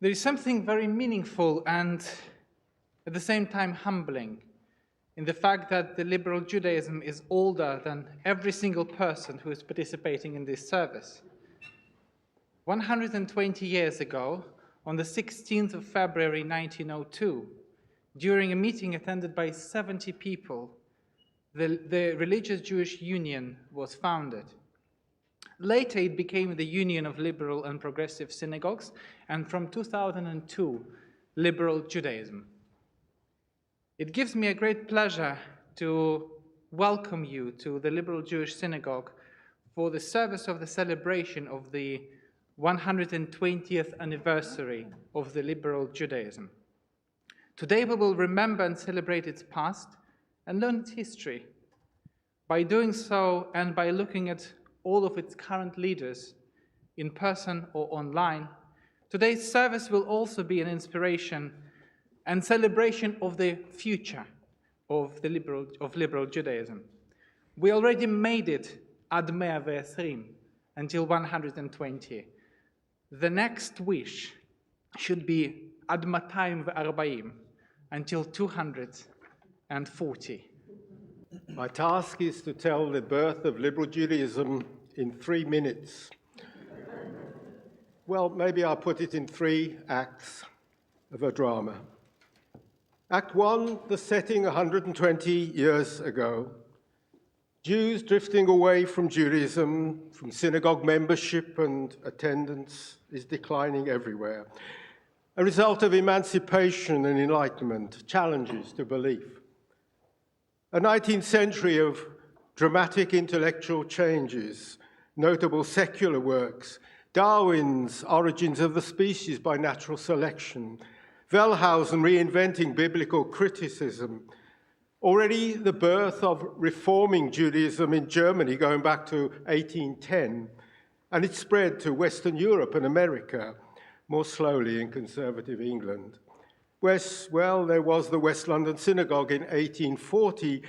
There is something very meaningful and at the same time humbling in the fact that the Liberal Judaism is older than every single person who is participating in this service. 120 years ago, on the 16th of February 1902, during a meeting attended by 70 people, the Religious Jewish Union was founded. Later, it became the Union of Liberal and Progressive Synagogues, and from 2002, Liberal Judaism. It gives me a great pleasure to welcome you to the Liberal Jewish Synagogue for the service of the celebration of the 120th anniversary of the Liberal Judaism. Today we will remember and celebrate its past and learn its history. By doing so, and by looking at all of its current leaders, in person or online, today's service will also be an inspiration and celebration of the future of Liberal Judaism. We already made it ad 120, until 120. The next wish should be ad 240, until 240. My task is to tell the birth of Liberal Judaism in 3 minutes. Well, maybe I'll put it in 3 acts of a drama. Act 1, the setting 120 years ago. Jews drifting away from Judaism, from synagogue membership and attendance, is declining everywhere. A result of emancipation and enlightenment, challenges to belief. A 19th century of dramatic intellectual changes, notable secular works, Darwin's Origins of the Species by Natural Selection, Wellhausen reinventing biblical criticism, already the birth of reforming Judaism in Germany going back to 1810, and it spread to Western Europe and America, more slowly in conservative England. Well, there was the West London Synagogue in 1840,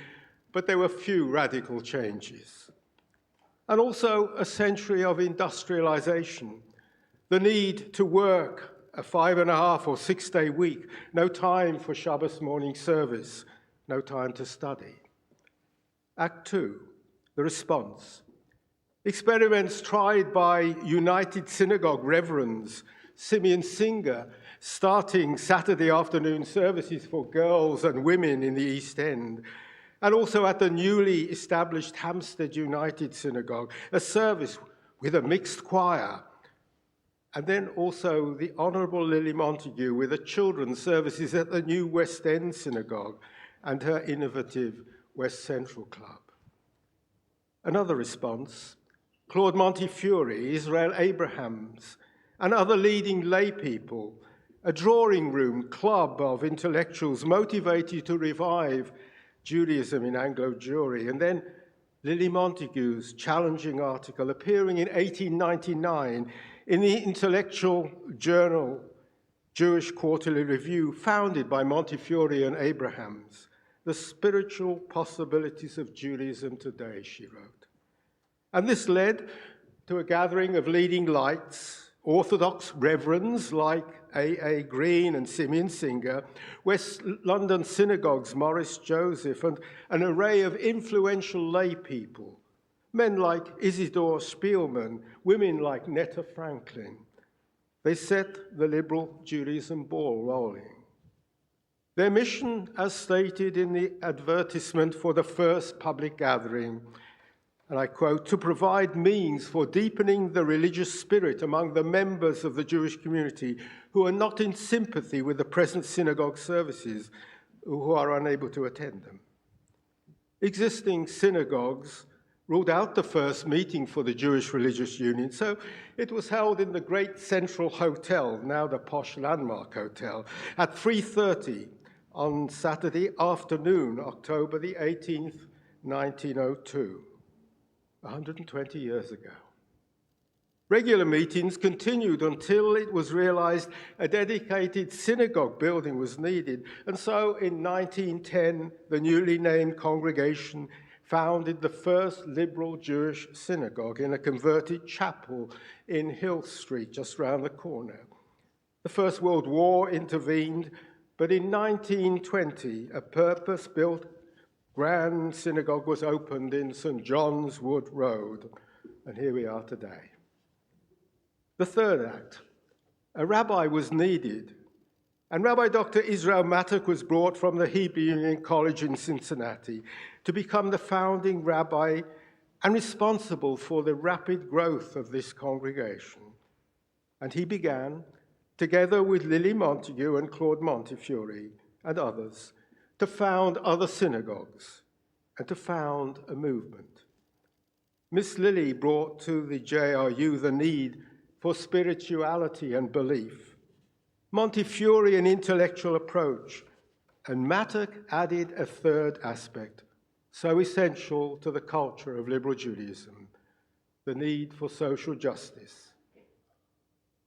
but there were few radical changes. And also a century of industrialization, the need to work a 5.5 or 6-day week, no time for Shabbos morning service, no time to study. Act 2, the response. Experiments tried by United Synagogue Reverends, Simeon Singer, starting Saturday afternoon services for girls and women in the East End, and also at the newly established Hampstead United Synagogue, a service with a mixed choir. And then also the Honourable Lily Montagu with the children's services at the new West End Synagogue and her innovative West Central Club. Another response, Claude Montefiore, Israel Abrahams, and other leading lay people, a drawing room club of intellectuals motivated to revive Judaism in Anglo Jewry. And then Lily Montagu's challenging article appearing in 1899 in the intellectual journal Jewish Quarterly Review, founded by Montefiore and Abrahams, The Spiritual Possibilities of Judaism Today, she wrote. And this led to a gathering of leading lights, Orthodox reverends like A.A. Green and Simeon Singer, West London Synagogue's Maurice Joseph, and an array of influential lay people, men like Isidore Spielman, women like Netta Franklin. They set the Liberal Judaism ball rolling. Their mission, as stated in the advertisement for the first public gathering, and I quote, to provide means for deepening the religious spirit among the members of the Jewish community who are not in sympathy with the present synagogue services, who are unable to attend them. Existing synagogues ruled out the first meeting for the Jewish Religious Union, so it was held in the Great Central Hotel, now the posh Landmark Hotel, at 3:30 on Saturday afternoon, October the 18th, 1902. 120 years ago. Regular meetings continued until it was realized a dedicated synagogue building was needed, and so in 1910, the newly named congregation founded the first liberal Jewish synagogue in a converted chapel in Hill Street, just round the corner. The First World War intervened, but in 1920, a purpose-built grand synagogue was opened in St. John's Wood Road, and here we are today. The third act, a rabbi was needed, and Rabbi Dr. Israel Matuk was brought from the Hebrew Union College in Cincinnati to become the founding rabbi and responsible for the rapid growth of this congregation. And he began, together with Lily Montagu and Claude Montefiore and others, to found other synagogues and to found a movement. Miss Lily brought to the JRU the need for spirituality and belief, Montefiore an intellectual approach, and Matuk added a third aspect, so essential to the culture of liberal Judaism, the need for social justice.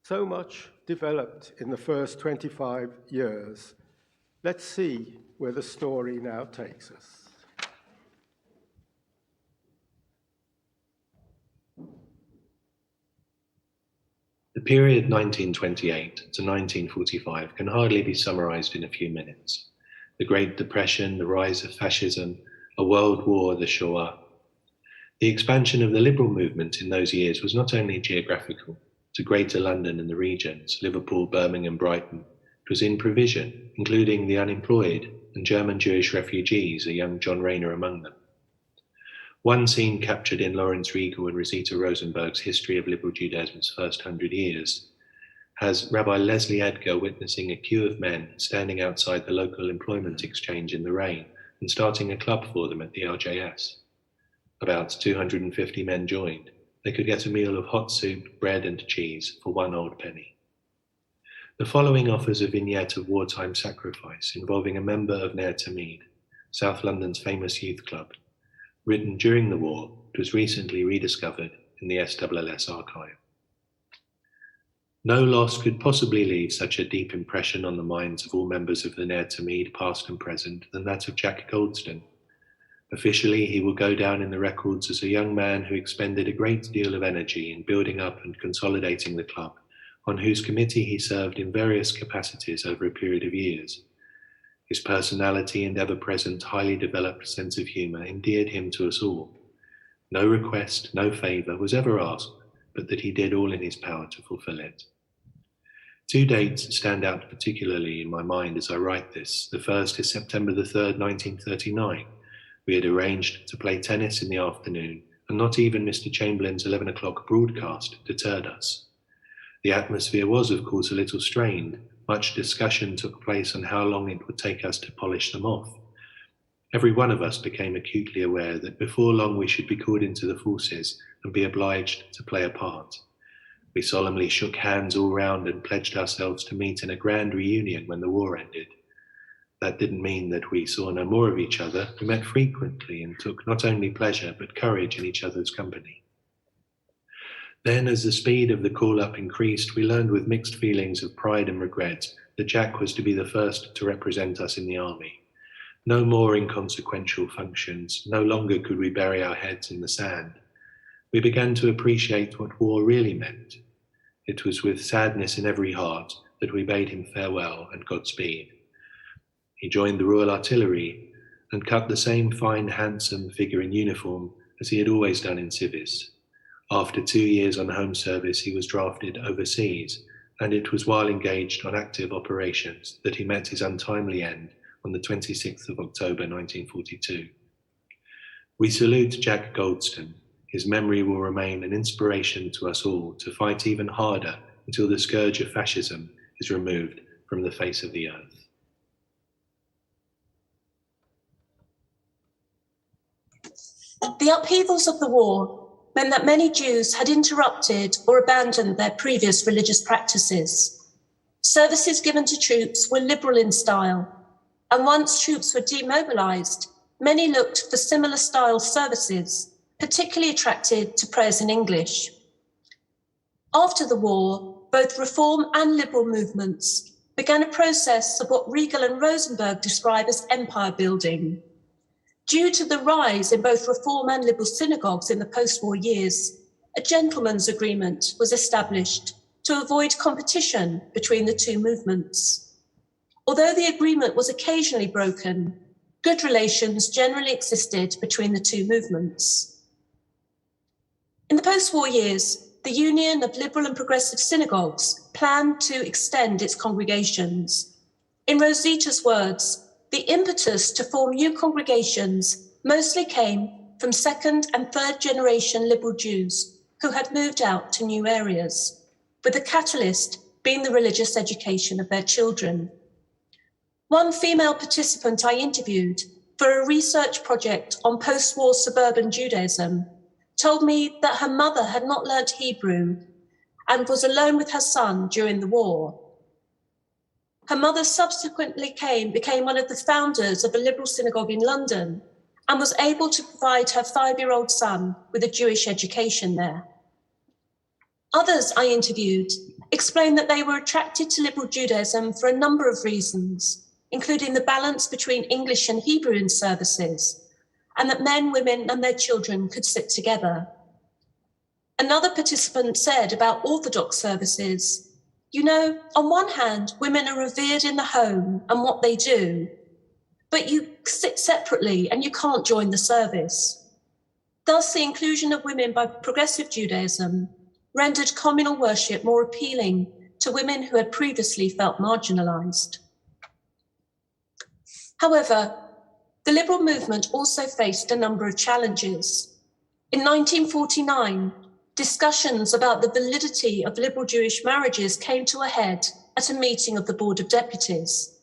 So much developed in the first 25 years. Let's see where the story now takes us. The period 1928 to 1945 can hardly be summarized in a few minutes. The Great Depression, the rise of fascism, a world war, the Shoah. The expansion of the liberal movement in those years was not only geographical, to Greater London and the regions, Liverpool, Birmingham, Brighton. It was in provision, including the unemployed and German Jewish refugees, a young John Rayner among them. One scene captured in Lawrence Igor and Rosita Rosenberg's History of Liberal Judaism's First 100 Years has Rabbi Leslie Edgar witnessing a queue of men standing outside the local employment exchange in the rain and starting a club for them at the LJS. About 250 men joined. They could get a meal of hot soup, bread and cheese for 1 old penny. The following offers a vignette of wartime sacrifice involving a member of Ner Tamid, South London's famous youth club. Written during the war, it was recently rediscovered in the SLLS archive. No loss could possibly leave such a deep impression on the minds of all members of the Ner Tamid, past and present, than that of Jack Goldstein. Officially, he will go down in the records as a young man who expended a great deal of energy in building up and consolidating the club, on whose committee he served in various capacities over a period of years. His personality and ever-present, highly developed sense of humour endeared him to us all. No request, no favour was ever asked, but that he did all in his power to fulfil it. 2 dates stand out particularly in my mind as I write this. The first is September the 3rd, 1939. We had arranged to play tennis in the afternoon, and not even Mr. Chamberlain's 11 o'clock broadcast deterred us. The atmosphere was, of course, a little strained. Much discussion took place on how long it would take us to polish them off. Every one of us became acutely aware that before long we should be called into the forces and be obliged to play a part. We solemnly shook hands all round and pledged ourselves to meet in a grand reunion when the war ended. That didn't mean that we saw no more of each other. We met frequently and took not only pleasure but courage in each other's company. Then, as the speed of the call-up increased, we learned with mixed feelings of pride and regret that Jack was to be the first to represent us in the army. No more inconsequential functions, no longer could we bury our heads in the sand. We began to appreciate what war really meant. It was with sadness in every heart that we bade him farewell and Godspeed. He joined the Royal Artillery and cut the same fine, handsome figure in uniform as he had always done in civis. After 2 years on home service, he was drafted overseas, and it was while engaged on active operations that he met his untimely end on the 26th of October 1942. We salute Jack Goldstein. His memory will remain an inspiration to us all to fight even harder until the scourge of fascism is removed from the face of the earth. The upheavals of the war meant that many Jews had interrupted or abandoned their previous religious practices. Services given to troops were liberal in style, and once troops were demobilized, many looked for similar style services, particularly attracted to prayers in English. After the war, both reform and liberal movements began a process of what Riegel and Rosenberg describe as empire building. Due to the rise in both reform and liberal synagogues in the post-war years, a gentleman's agreement was established to avoid competition between the two movements. Although the agreement was occasionally broken, good relations generally existed between the two movements. In the post-war years, the Union of Liberal and Progressive Synagogues planned to extend its congregations. In Rosita's words, the impetus to form new congregations mostly came from second and third generation liberal Jews who had moved out to new areas, with the catalyst being the religious education of their children. One female participant I interviewed for a research project on post-war suburban Judaism told me that her mother had not learnt Hebrew and was alone with her son during the war. Her mother subsequently became one of the founders of a liberal synagogue in London and was able to provide her 5-year-old son with a Jewish education there. Others I interviewed explained that they were attracted to liberal Judaism for a number of reasons, including the balance between English and Hebrew in services, and that men, women, and their children could sit together. Another participant said about Orthodox services, you know, on one hand, women are revered in the home and what they do, but you sit separately and you can't join the service. Thus, the inclusion of women by progressive Judaism rendered communal worship more appealing to women who had previously felt marginalized. However, the liberal movement also faced a number of challenges. In 1949, discussions about the validity of liberal Jewish marriages came to a head at a meeting of the Board of Deputies,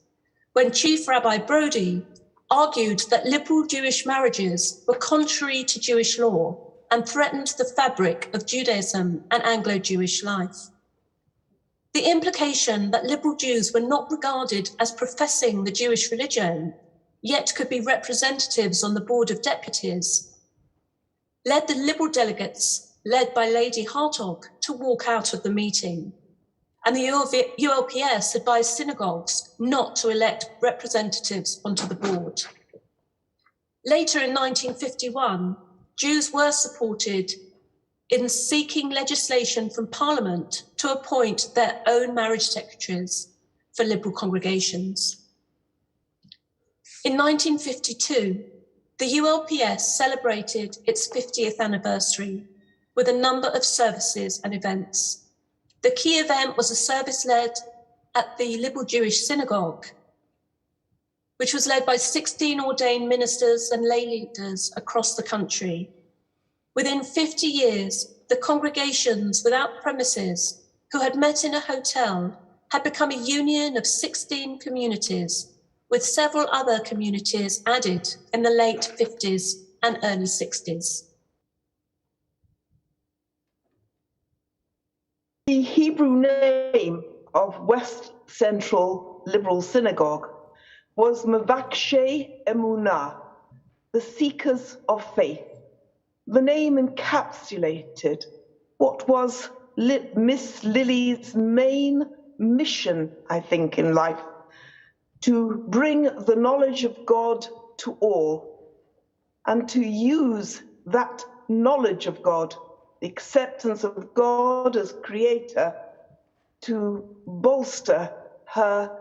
when Chief Rabbi Brody argued that liberal Jewish marriages were contrary to Jewish law and threatened the fabric of Judaism and Anglo-Jewish life. The implication that liberal Jews were not regarded as professing the Jewish religion, yet could be representatives on the Board of Deputies, led the Liberal delegates, led by Lady Hartog, to walk out of the meeting. And the ULPS advised synagogues not to elect representatives onto the board. Later in 1951, Jews were supported in seeking legislation from Parliament to appoint their own marriage secretaries for liberal congregations. In 1952, the ULPS celebrated its 50th anniversary with a number of services and events. The key event was a service led at the Liberal Jewish Synagogue, which was led by 16 ordained ministers and lay leaders across the country. Within 50 years, the congregations without premises who had met in a hotel had become a union of 16 communities, with several other communities added in the late 50s and early 60s. The Hebrew name of West Central Liberal Synagogue was Mevakshei Emunah, the seekers of faith. The name encapsulated what was Miss Lily's main mission, I think, in life, to bring the knowledge of God to all and to use that knowledge of God, the acceptance of God as creator, to bolster her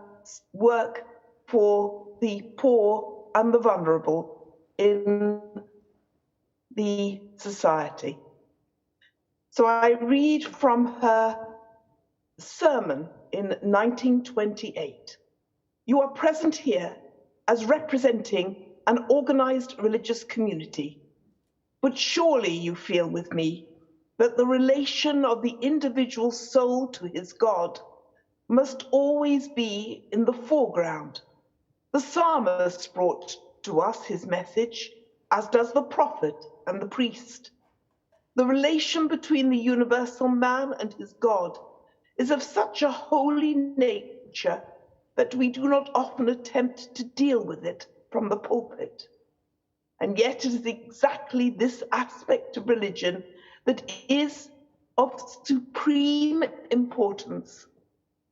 work for the poor and the vulnerable in the society. So I read from her sermon in 1928. You are present here as representing an organized religious community, but surely you feel with me that the relation of the individual soul to his God must always be in the foreground. The psalmist brought to us his message, as does the prophet and the priest. The relation between the universal man and his God is of such a holy nature that we do not often attempt to deal with it from the pulpit. And yet it is exactly this aspect of religion that is of supreme importance.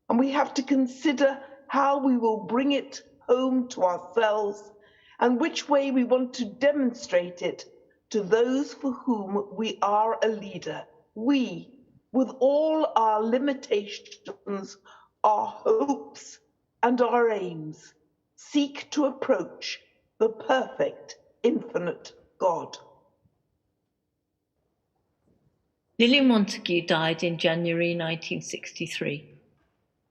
And we have to consider how we will bring it home to ourselves and which way we want to demonstrate it to those for whom we are a leader. We, with all our limitations, our hopes and our aims, seek to approach the perfect, infinite God. Lily Montagu died in January 1963.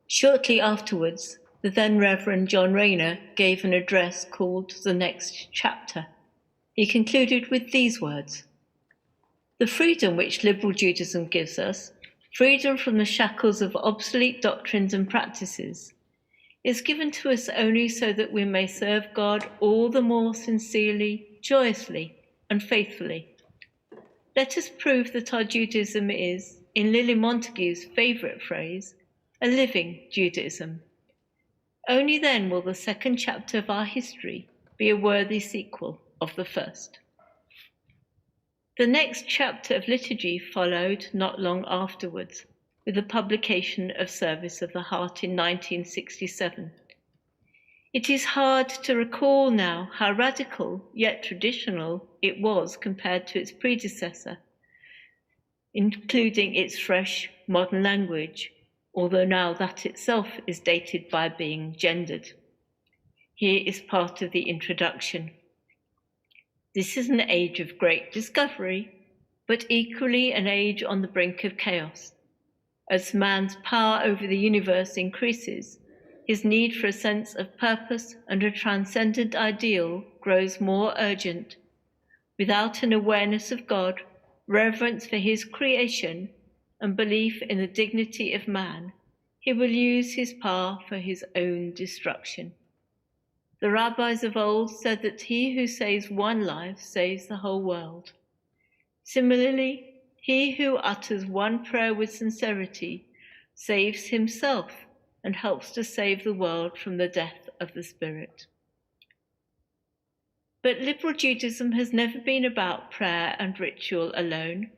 Shortly afterwards, the then Reverend John Rayner gave an address called The Next Chapter. He concluded with these words: "The freedom which Liberal Judaism gives us, freedom from the shackles of obsolete doctrines and practices, is given to us only so that we may serve God all the more sincerely, joyously, and faithfully. Let us prove that our Judaism is, in Lily Montagu's favourite phrase, a living Judaism. Only then will the second chapter of our history be a worthy sequel of the first." The next chapter of liturgy followed not long afterwards, with the publication of Service of the Heart in 1967. It is hard to recall now how radical, yet traditional, it was compared to its predecessor, including its fresh, modern language, although now that itself is dated by being gendered. Here is part of the introduction. This is an age of great discovery, but equally an age on the brink of chaos. As man's power over the universe increases, his need for a sense of purpose and a transcendent ideal grows more urgent. Without an awareness of God, reverence for his creation, and belief in the dignity of man, he will use his power for his own destruction. The rabbis of old said that he who saves one life saves the whole world. Similarly, he who utters one prayer with sincerity saves himself and helps to save the world from the death of the spirit. But Liberal Judaism has never been about prayer and ritual alone.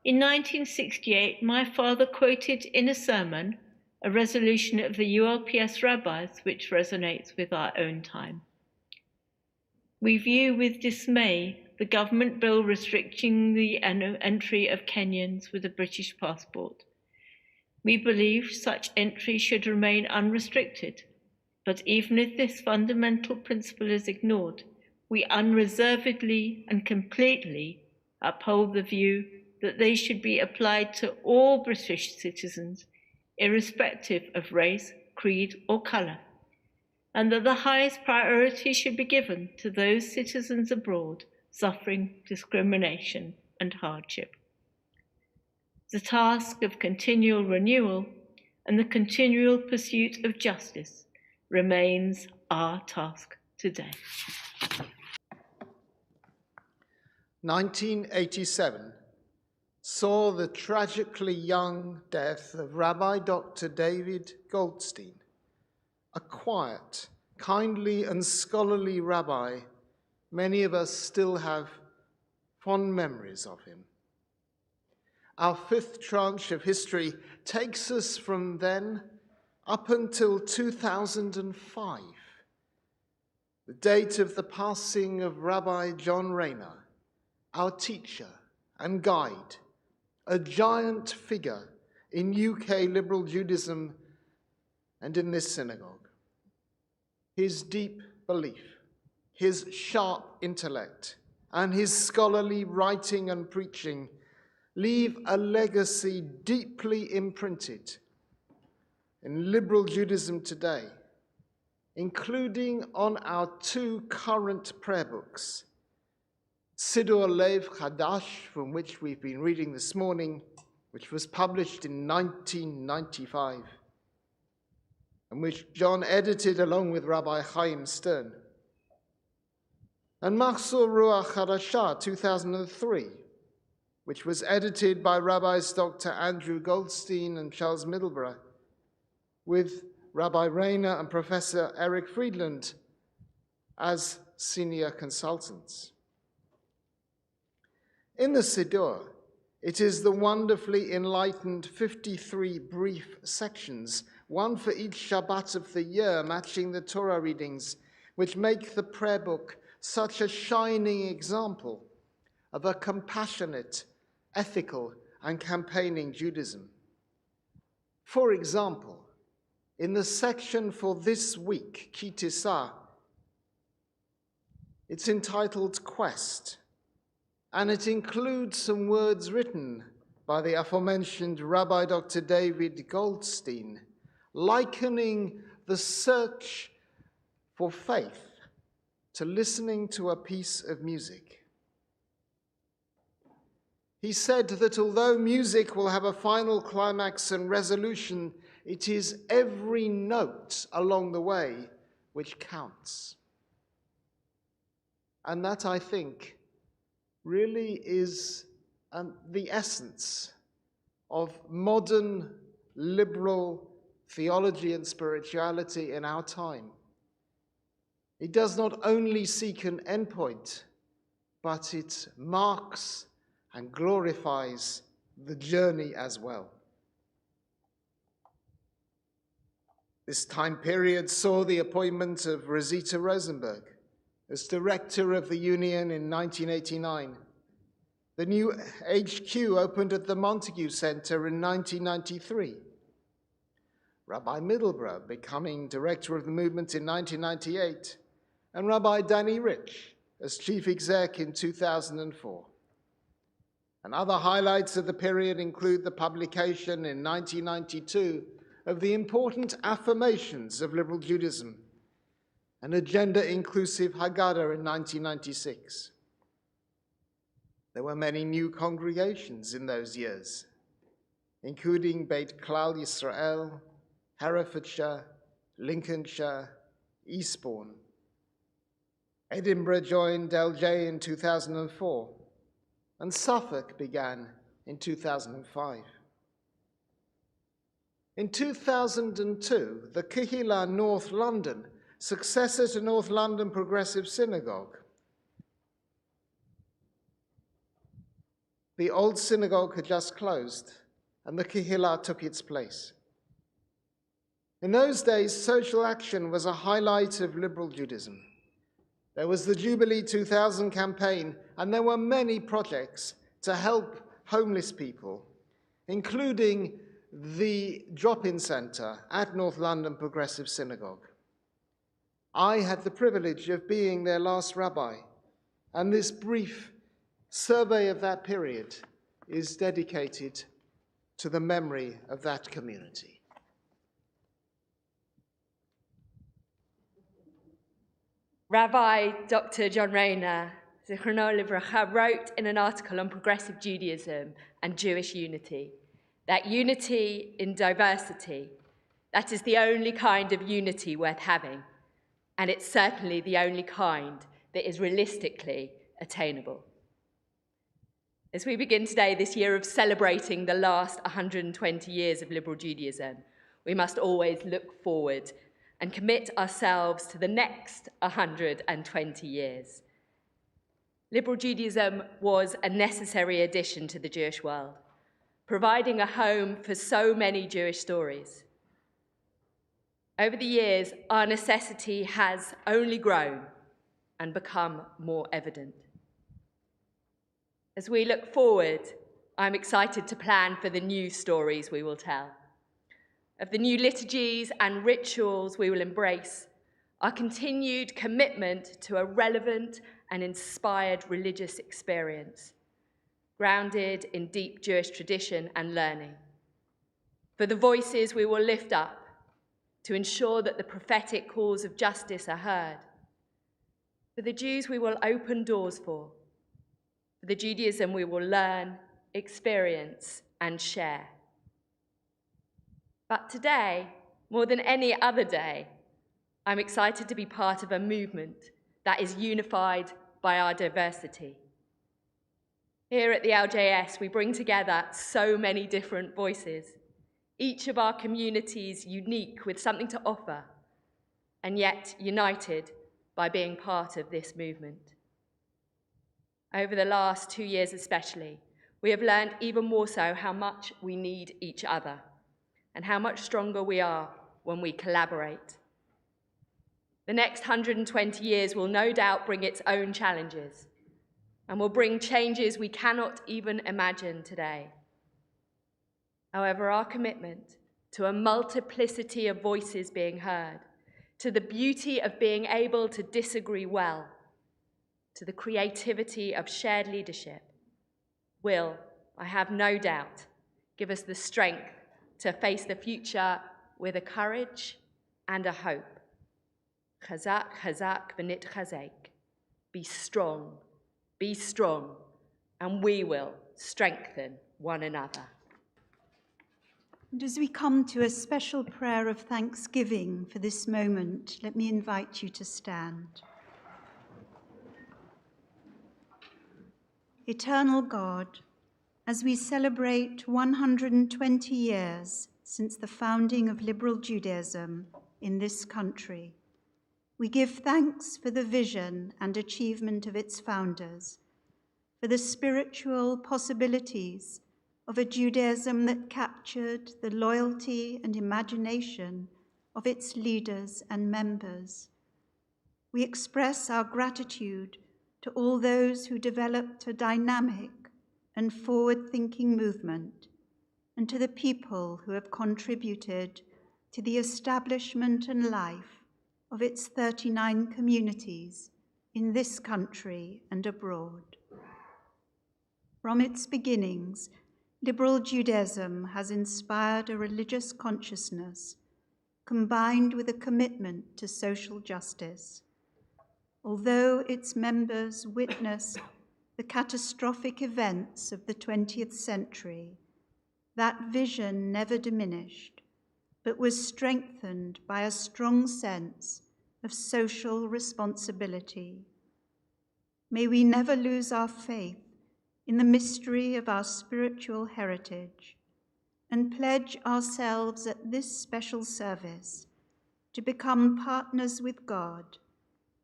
In 1968, my father quoted in a sermon a resolution of the ULPS rabbis which resonates with our own time. "We view with dismay the government bill restricting the entry of Kenyans with a British passport. We believe such entry should remain unrestricted, but even if this fundamental principle is ignored, we unreservedly and completely uphold the view that they should be applied to all British citizens, irrespective of race, creed, or colour, and that the highest priority should be given to those citizens abroad suffering discrimination and hardship. The task of continual renewal and the continual pursuit of justice remains our task today." 1987 saw the tragically young death of Rabbi Dr. David Goldstein, a quiet, kindly and scholarly rabbi. Many of us still have fond memories of him. Our fifth tranche of history takes us from then up until 2005, the date of the passing of Rabbi John Rayner, our teacher and guide, a giant figure in UK Liberal Judaism and in this synagogue. His deep belief, his sharp intellect, and his scholarly writing and preaching leave a legacy deeply imprinted in Liberal Judaism today, including on our two current prayer books, Siddur Lev Chadash, from which we've been reading this morning, which was published in 1995, and which John edited along with Rabbi Chaim Stern, and Machzor Ruach Hadashah 2003, which was edited by Rabbis Dr. Andrew Goldstein and Charles Middleborough, with Rabbi Rayner and Professor Eric Friedland as senior consultants. In the Siddur, it is the wonderfully enlightened 53 brief sections, one for each Shabbat of the year, matching the Torah readings, which make the prayer book such a shining example of a compassionate, ethical, and campaigning Judaism. For example, in the section for this week, Tissa, it's entitled Quest, and it includes some words written by the aforementioned Rabbi Dr. David Goldstein, likening the search for faith to listening to a piece of music. He said that although music will have a final climax and resolution, it is every note along the way which counts. And that, I think, really is the essence of modern liberal theology and spirituality in our time. It does not only seek an endpoint, but it marks and glorifies the journey as well. This time period saw the appointment of Rosita Rosenberg as director of the Union in 1989. The new HQ opened at the Montagu Center in 1993. Rabbi Middleborough becoming director of the movement in 1998, and Rabbi Danny Rich as chief exec in 2004. And other highlights of the period include the publication in 1992 of the important affirmations of Liberal Judaism, and a gender-inclusive Haggadah in 1996. There were many new congregations in those years, including Beit Klal Yisrael, Herefordshire, Lincolnshire, Eastbourne. Edinburgh joined LJ in 2004, and Suffolk began in 2005. In 2002, the Kehillah North London, successor to North London Progressive Synagogue. The old synagogue had just closed, and the Kehillah took its place. In those days, social action was a highlight of liberal Judaism. There was the Jubilee 2000 campaign, and there were many projects to help homeless people, including the drop-in centre at North London Progressive Synagogue. I had the privilege of being their last rabbi, and this brief survey of that period is dedicated to the memory of that community. Rabbi Dr. John Rayner, Zichrono Livracha, wrote in an article on progressive Judaism and Jewish unity that unity in diversity, that is the only kind of unity worth having, and it's certainly the only kind that is realistically attainable. As we begin today, this year of celebrating the last 120 years of liberal Judaism, we must always look forward and commit ourselves to the next 120 years. Liberal Judaism was a necessary addition to the Jewish world, providing a home for so many Jewish stories. Over the years, our necessity has only grown and become more evident. As we look forward, I'm excited to plan for the new stories we will tell, of the new liturgies and rituals we will embrace, our continued commitment to a relevant and inspired religious experience, grounded in deep Jewish tradition and learning, for the voices we will lift up to ensure that the prophetic calls of justice are heard, for the Jews we will open doors for the Judaism we will learn, experience, and share. But today, more than any other day, I'm excited to be part of a movement that is unified by our diversity. Here at the LJS, we bring together so many different voices, each of our communities unique with something to offer, and yet united by being part of this movement. Over the last 2 years especially, we have learned even more so how much we need each other and how much stronger we are when we collaborate. The next 120 years will no doubt bring its own challenges and will bring changes we cannot even imagine today. However, our commitment to a multiplicity of voices being heard, to the beauty of being able to disagree well, to the creativity of shared leadership, will, I have no doubt, give us the strength to face the future with a courage and a hope. Chazak, chazak, v'nit chazek. Be strong, and we will strengthen one another. And as we come to a special prayer of thanksgiving for this moment, let me invite you to stand. Eternal God, as we celebrate 120 years since the founding of Liberal Judaism in this country, we give thanks for the vision and achievement of its founders, for the spiritual possibilities of a Judaism that captured the loyalty and imagination of its leaders and members. We express our gratitude to all those who developed a dynamic and forward-thinking movement, and to the people who have contributed to the establishment and life of its 39 communities in this country and abroad. From its beginnings, Liberal Judaism has inspired a religious consciousness combined with a commitment to social justice. Although its members witnessed the catastrophic events of the 20th century, that vision never diminished, but was strengthened by a strong sense of social responsibility. May we never lose our faith in the mystery of our spiritual heritage, and pledge ourselves at this special service to become partners with God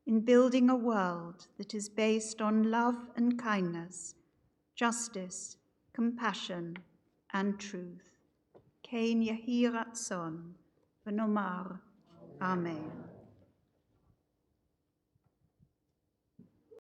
in building a world that is based on love and kindness, justice, compassion, and truth. Kein Yehi Ratzon, v'nomar, Amen.